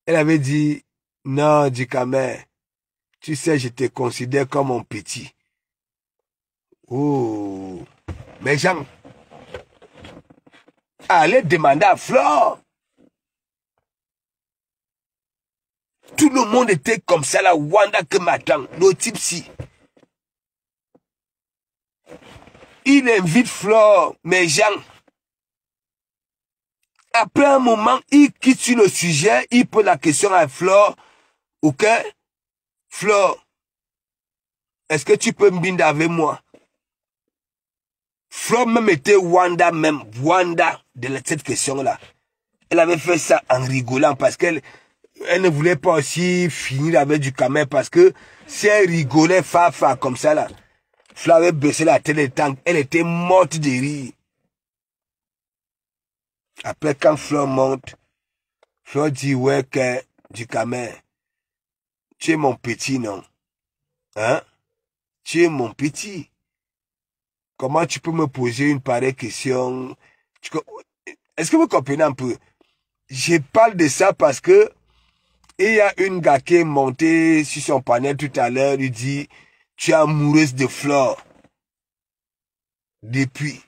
elle avait dit, non, du Cameroun, tu sais, je te considère comme mon petit. Oh, mes gens, allez demander à Fleur. Tout le monde était comme ça, là, Wanda que m'attend, le type si. Il invite Fleur, mes gens. Après un moment, il quitte sur le sujet, il pose la question à Fleur. Ok? Fleur, est-ce que tu peux me binder avec moi? Fleur même était Wanda de cette question-là. Elle avait fait ça en rigolant parce qu'elle ne voulait pas aussi finir avec du Cameroun parce que si elle rigolait fa comme ça là, Fleur avait baissé la tête, elle était morte de rire. Après quand Fleur monte, Fleur dit ouais que du Cameroun, tu es mon petit non? Hein? Tu es mon petit. Comment tu peux me poser une pareille question? Est-ce que vous comprenez un peu? Je parle de ça parce que il y a une gars qui est montée sur son panel tout à l'heure, il dit, tu es amoureuse de Fleur. Depuis.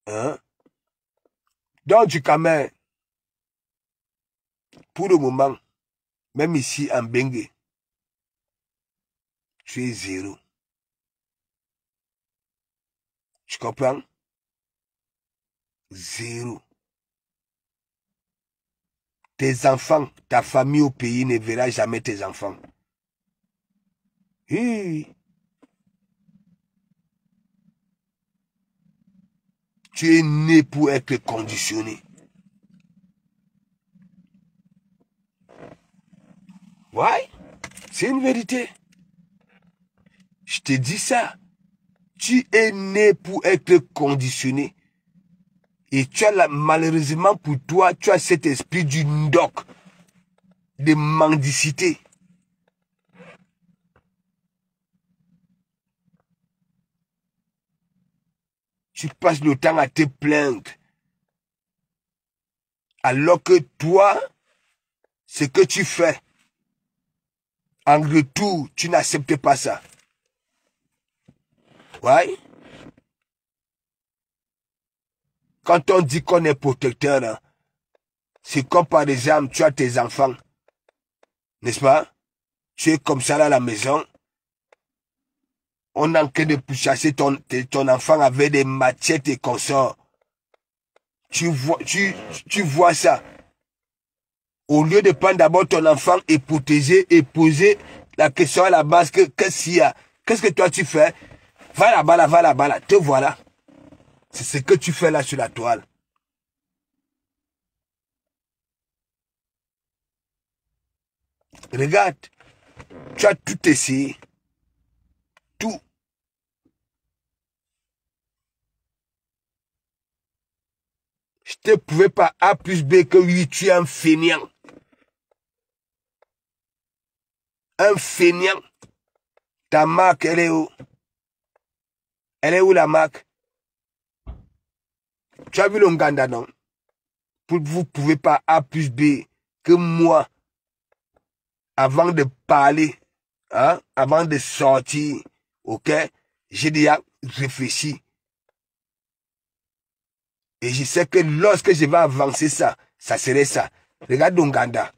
Hein? Donc du Cameroun, pour le moment, même ici en Bengue, tu es zéro. Tu comprends? Zéro. Tes enfants, ta famille au pays ne verra jamais tes enfants. Oui. Tu es né pour être conditionné. Ouais, c'est une vérité. Je te dis ça. Tu es né pour être conditionné. Et tu as malheureusement pour toi, tu as cet esprit du ndoc, de mendicité. Tu passes le temps à te plaindre. Alors que toi, ce que tu fais, en retour, tu n'acceptes pas ça. Ouais. Quand on dit qu'on est protecteur, hein, C'est comme par exemple, tu as tes enfants, n'est-ce pas? Tu es comme ça là à la maison. On est en train de chasser ton enfant avec des machettes et consorts. Tu vois ça. Au lieu de prendre d'abord ton enfant et protéger et poser la question à la base, qu'est-ce qu'il y a? Qu'est-ce que toi tu fais? Va là-bas, là, va là-bas, là. Te voilà. C'est ce que tu fais là sur la toile. Regarde. Tu as tout essayé. Tout. Je te prouvais pas A plus B que oui, tu es un fainéant. Un fainéant. Ta marque, elle est où? Elle est où la marque? Tu as vu le Nganda, non? Vous ne pouvez pas A plus B que moi, avant de parler, hein, avant de sortir, ok? J'ai déjà réfléchi. Et je sais que lorsque je vais avancer ça, ça serait ça. Regarde Nganda.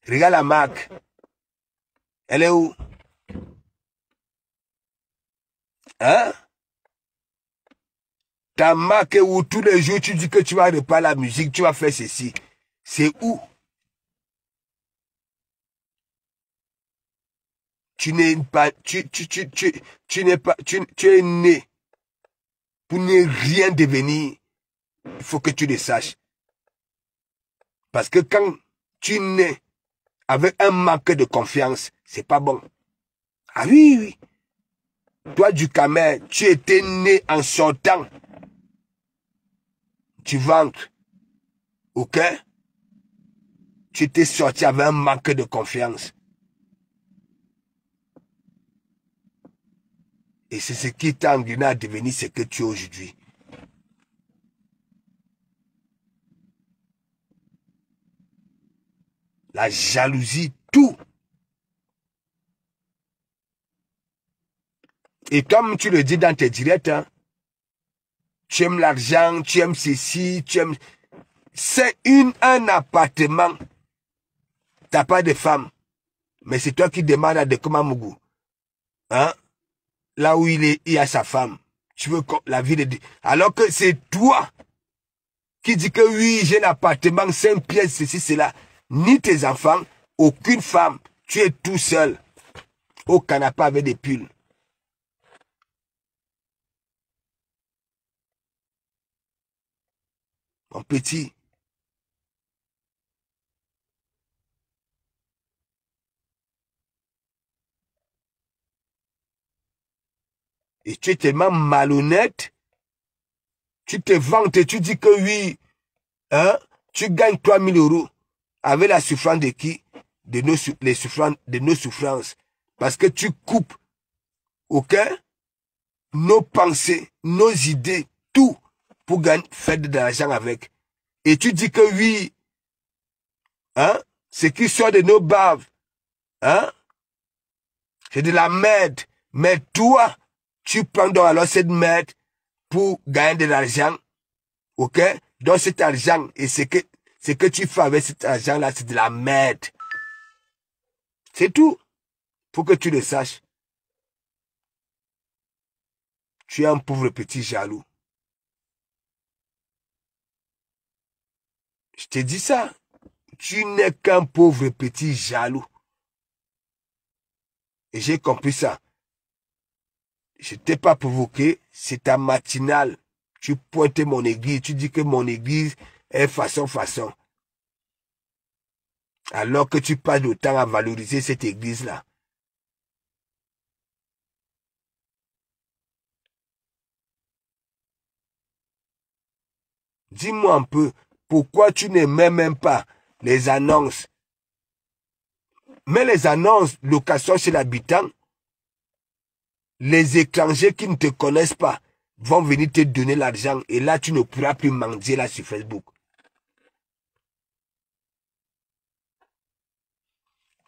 Regarde la marque. Elle est où? Hein? Ta marque où tous les jours tu dis que tu vas reprendre la musique, tu vas faire ceci. C'est où? Tu n'es pas, tu n'es pas, tu es né pour ne rien devenir. Il faut que tu le saches. Parce que quand tu nais avec un manque de confiance, c'est pas bon. Ah oui, oui. Toi, du Camer, tu étais né en sortant du ventre. Ok? Tu étais sorti avec un manque de confiance. Et c'est ce qui t'a amené à devenir ce que tu es aujourd'hui. La jalousie, tout. Et comme tu le dis dans tes directs, hein, tu aimes l'argent, tu aimes ceci, tu aimes... C'est un appartement. T'as pas de femme. Mais c'est toi qui demandes à Dekomamougou. Hein? Là où il y a sa femme. Tu veux la vie de... Alors que c'est toi qui dis que oui, j'ai un appartement, 5 pièces, ceci, cela. Ni tes enfants, aucune femme. Tu es tout seul. Au canapé avec des pulls. Mon petit. Et tu es tellement malhonnête. Tu te vantes et tu dis que oui, hein, tu gagnes 3000 € avec la souffrance de qui? De nos souffrances. Parce que tu coupes, ok? Nos pensées, nos idées, tout pour gagner, faire de l'argent avec. Et tu dis que oui, hein, ce qui sort de nos baves, hein, c'est de la merde. Mais toi, tu prends donc alors cette merde pour gagner de l'argent, ok? Donc cet argent, et ce que tu fais avec cet argent-là, c'est de la merde. C'est tout. Faut que tu le saches. Tu es un pauvre petit jaloux. Je te dis ça. Tu n'es qu'un pauvre petit jaloux. Et j'ai compris ça. Je ne t'ai pas provoqué. C'est ta matinale. Tu pointes mon église. Tu dis que mon église est façon. Alors que tu passes le temps à valoriser cette église-là. Dis-moi un peu, pourquoi tu n'aimais même pas les annonces? Mais les annonces, location chez l'habitant, les étrangers qui ne te connaissent pas vont venir te donner l'argent et là, tu ne pourras plus mendier là sur Facebook.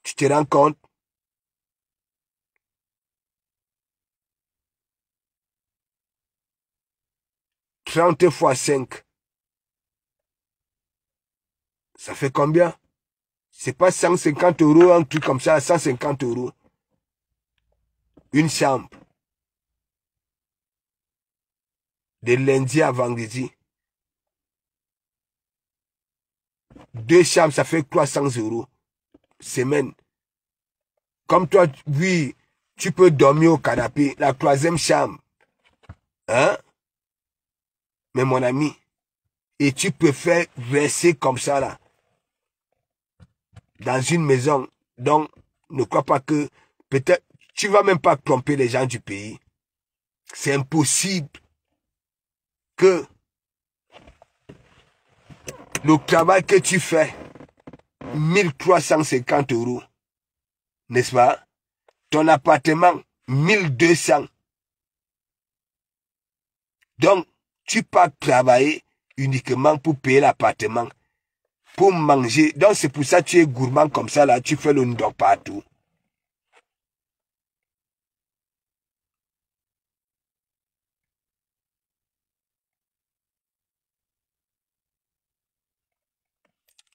Tu te rends compte? « 30 fois 5. Ça fait combien? C'est pas 150 €, un truc comme ça, 150 €. Une chambre. De lundi à vendredi. 2 chambres, ça fait 300 € semaine. Comme toi, oui, tu peux dormir au canapé. La 3e chambre. Hein? Mais mon ami, et tu peux faire rester comme ça là. Dans une maison. Donc, ne crois pas que peut-être tu vas même pas tromper les gens du pays. C'est impossible que le travail que tu fais, 1350 €, n'est-ce pas? Ton appartement, 1200. Donc, tu pars travailler uniquement pour payer l'appartement, pour manger. Donc, c'est pour ça que tu es gourmand comme ça, là, tu fais le ndok partout.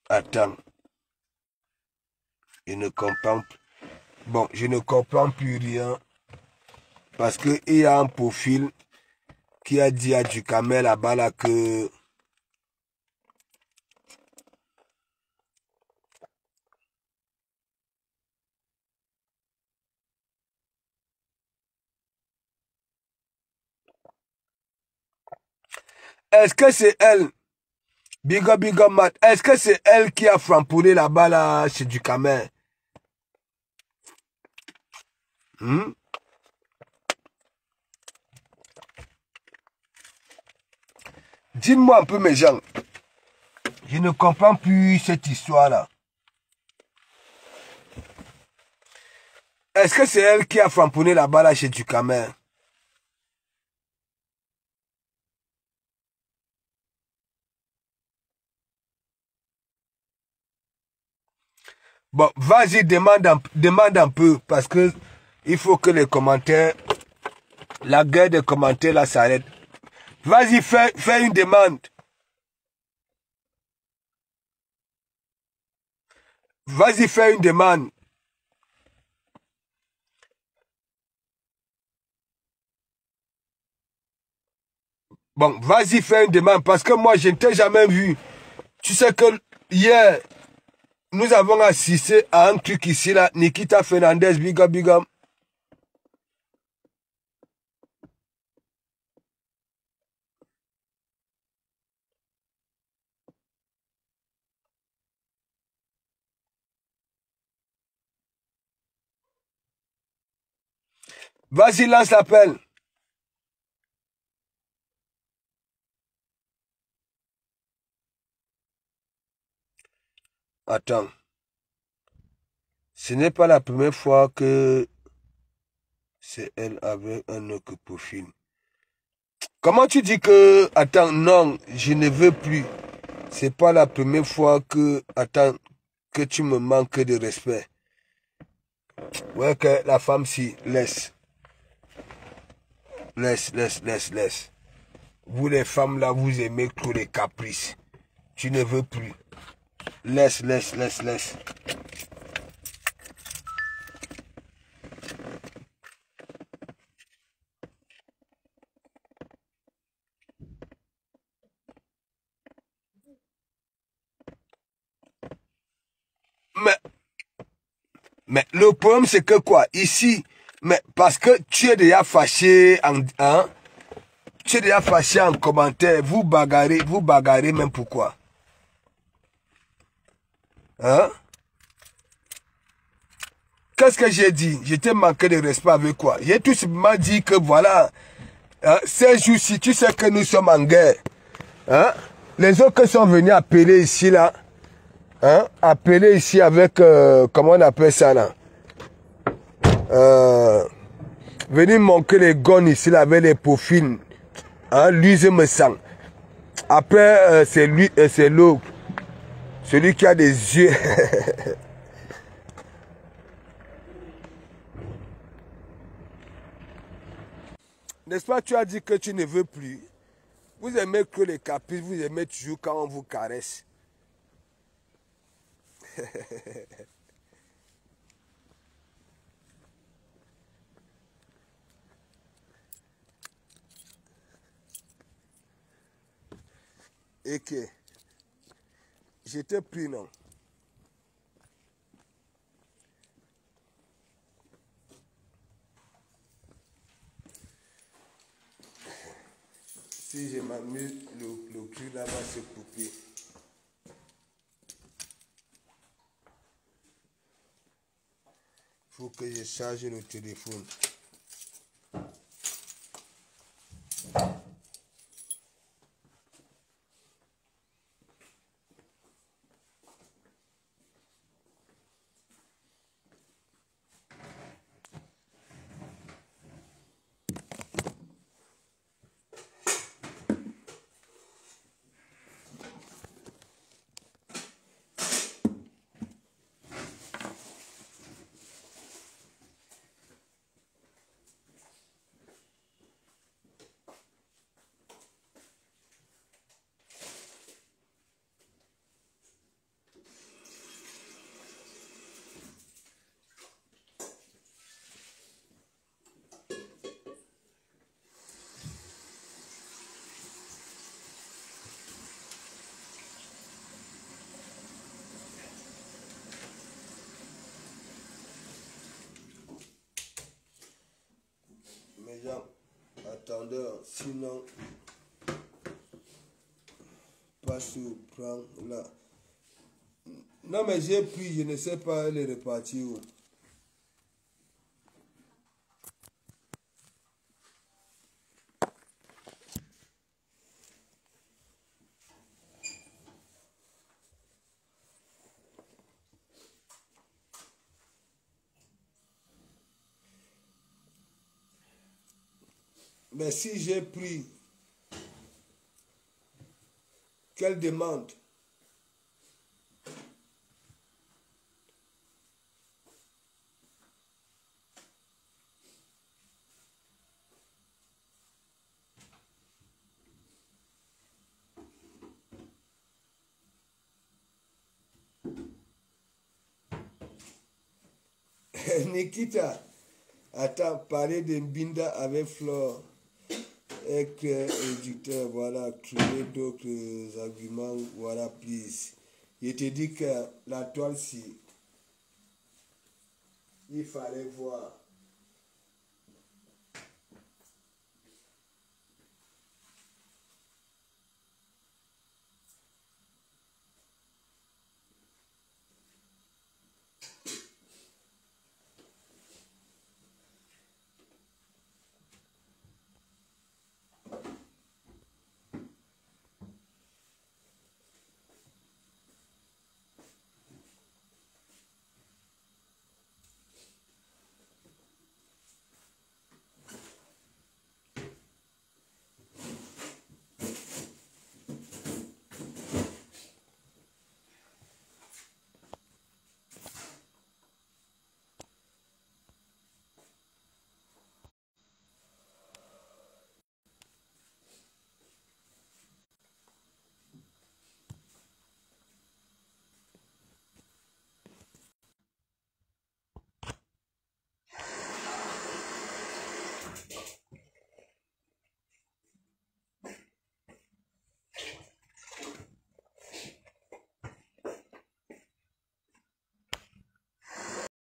Attends. Je ne comprends plus. Bon, je ne comprends plus rien. Parce que il y a un profil qui a dit à Ducamel là-bas là que est-ce que c'est elle? Big up, Matt. Est-ce que c'est elle qui a framponné là-bas là chez Ducamel? Dites-moi un peu mes gens. Je ne comprends plus cette histoire-là. Est-ce que c'est elle qui a framponné là-bas là chez Ducamel? Bon, vas-y, demande un peu, parce que il faut que les commentaires, la guerre des commentaires là s'arrête. Vas-y, fais une demande. Vas-y, fais une demande. Bon, vas-y, fais une demande, parce que moi, je ne t'ai jamais vu. Tu sais que hier, nous avons assisté à un truc ici, là, Nikita Fernandez, big up, big up. Vas-y, lance l'appel. Attends. Ce n'est pas la première fois que c'est elle avec un autre profil. Comment tu dis que... Attends, non, je ne veux plus. C'est pas la première fois que... Attends, que tu me manques de respect. Ouais, que la femme, si, laisse. Laisse. Vous les femmes là, vous aimez trop les caprices. Tu ne veux plus. Laisse. Mais le problème c'est que quoi? Ici, mais parce que tu es déjà fâché tu es déjà fâché en commentaire, vous bagarrez même pourquoi? Hein? Qu'est-ce que j'ai dit? Je t'ai manqué de respect avec quoi? J'ai tout simplement dit que voilà, ces jours-ci, tu sais que nous sommes en guerre. Hein? Les autres qui sont venus appeler ici là, hein? Appeler ici avec, comment on appelle ça là? Venir manquer les gones ici là avec les profils. Hein? Lui, je me sens. Après, c'est lui, c'est l'autre. Celui qui a des yeux. N'est-ce pas, tu as dit que tu ne veux plus. Vous aimez que les caprices, vous aimez toujours quand on vous caresse. Et que j'étais pris, non? Si je m'amuse, le cul là va se couper. Il faut que je charge le téléphone. Mes gens, attendez, sinon, pas surprendre là. Non, mais j'ai pris, je ne sais pas les repartir où. Mais si j'ai pris, quelle demande? Nikita, attends, parler de Mbinda avec Flore et éditeur, voilà, trouver d'autres arguments, voilà, please. Je te dis que la toile, si, il fallait voir.